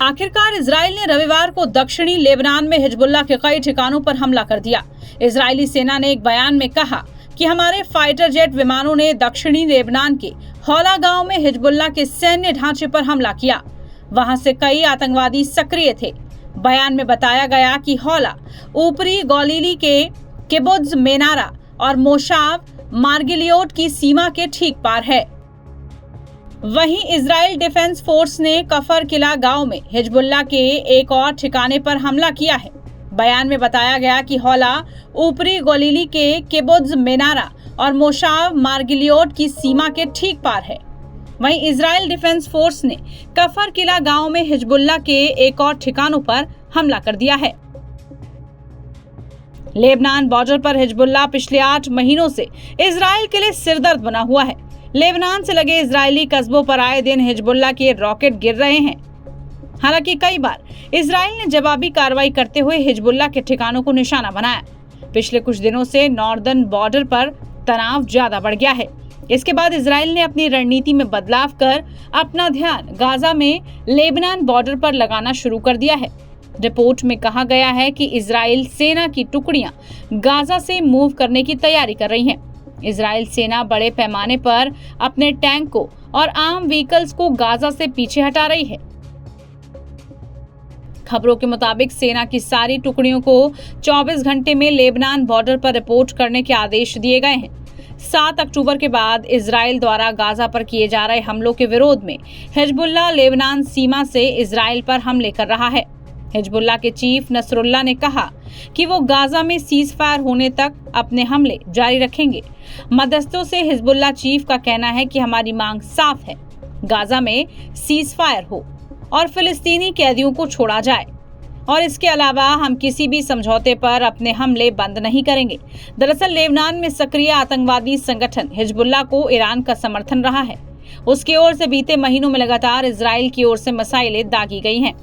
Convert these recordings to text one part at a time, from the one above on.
आखिरकार इजराइल ने रविवार को दक्षिणी लेबनान में हिजबुल्लाह के कई ठिकानों पर हमला कर दिया। इजरायली सेना ने एक बयान में कहा कि हमारे फाइटर जेट विमानों ने दक्षिणी लेबनान के हौला गांव में हिजबुल्लाह के सैन्य ढांचे पर हमला किया। वहां से कई आतंकवादी सक्रिय थे। बयान में बताया गया कि हौला ऊपरी गलीली के किबुत्ज मेनारा और मोशाव मार्गिलियोट की सीमा के ठीक पार है। वहीं इजराइल डिफेंस फोर्स ने कफर किला गांव में हिजबुल्लाह के एक और ठिकाने पर हमला किया है। बयान में बताया गया कि हौला ऊपरी गलीली के किबुत्ज मेनारा और मोशाव मार्गिलियोट की सीमा के ठीक पार है। वहीं इजराइल डिफेंस फोर्स ने कफर किला गांव में हिजबुल्लाह के एक और ठिकानों पर हमला कर दिया है। लेबनान बॉर्डर पर हिजबुल्लाह पिछले 8 महीनों से इजराइल के लिए सिरदर्द बना हुआ है। लेबनान से लगे इजरायली कस्बों पर आए दिन हिजबुल्लाह के रॉकेट गिर रहे हैं। हालांकि कई बार इजराइल ने जवाबी कार्रवाई करते हुए हिजबुल्लाह के ठिकानों को निशाना बनाया। पिछले कुछ दिनों से नॉर्दर्न बॉर्डर पर तनाव ज्यादा बढ़ गया है। इसके बाद इजराइल ने अपनी रणनीति में बदलाव कर अपना ध्यान गाजा में लेबनान बॉर्डर पर लगाना शुरू कर दिया है। रिपोर्ट में कहा गया है कि इजराइल सेना की टुकड़ियां गाजा से मूव करने की तैयारी कर रही हैं। इजराइल सेना बड़े पैमाने पर अपने टैंकों और आर्म व्हीकल्स को गाजा से पीछे हटा रही है। खबरों के मुताबिक सेना की सारी टुकड़ियों को 24 घंटे में लेबनान बॉर्डर पर रिपोर्ट करने के आदेश दिए गए हैं। 7 अक्टूबर के बाद इजराइल द्वारा गाजा पर किए जा रहे हमलों के विरोध में हिजबुल्लाह लेबनान सीमा से इजराइल पर हमले कर रहा है। हिजबुल्लाह के चीफ नसरुल्लाह ने कहा कि वो गाजा में सीज फायर होने तक अपने हमले जारी रखेंगे। मध्यस्थों से हिजबुल्लाह चीफ का कहना है कि हमारी मांग साफ है, गाजा में सीज फायर हो और फिलिस्तीनी कैदियों को छोड़ा जाए, और इसके अलावा हम किसी भी समझौते पर अपने हमले बंद नहीं करेंगे। दरअसल लेबनान में सक्रिय आतंकवादी संगठन हिजबुल्लाह को ईरान का समर्थन रहा है। उसकी ओर से बीते महीनों में लगातार इजराइल की ओर से मिसाइलें दागी गई हैं।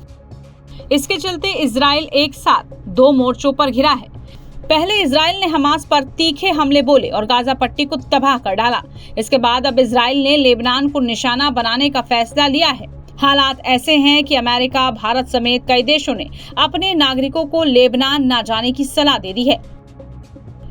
इसके चलते इजराइल एक साथ 2 मोर्चों पर घिरा है। पहले इजराइल ने हमास पर तीखे हमले बोले और गाजा पट्टी को तबाह कर डाला। इसके बाद अब इजराइल ने लेबनान को निशाना बनाने का फैसला लिया है। हालात ऐसे हैं कि अमेरिका, भारत समेत कई देशों ने अपने नागरिकों को लेबनान न जाने की सलाह दे दी है।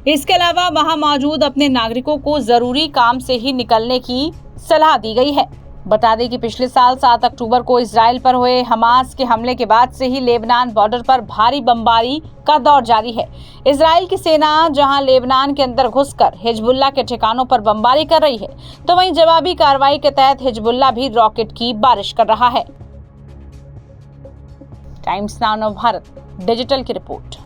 इसके अलावा वहां मौजूद अपने नागरिकों को जरूरी काम से ही निकलने की सलाह दी गई है। बता दें कि पिछले साल 7 अक्टूबर को इजराइल पर हुए हमास के हमले के बाद से ही लेबनान बॉर्डर पर भारी बमबारी का दौर जारी है। इजराइल की सेना जहां लेबनान के अंदर घुसकर हिजबुल्लाह के ठिकानों पर बमबारी कर रही है, तो वहीं जवाबी कार्रवाई के तहत हिजबुल्लाह भी रॉकेट की बारिश कर रहा है। टाइम्स नाउ भारत डिजिटल की रिपोर्ट।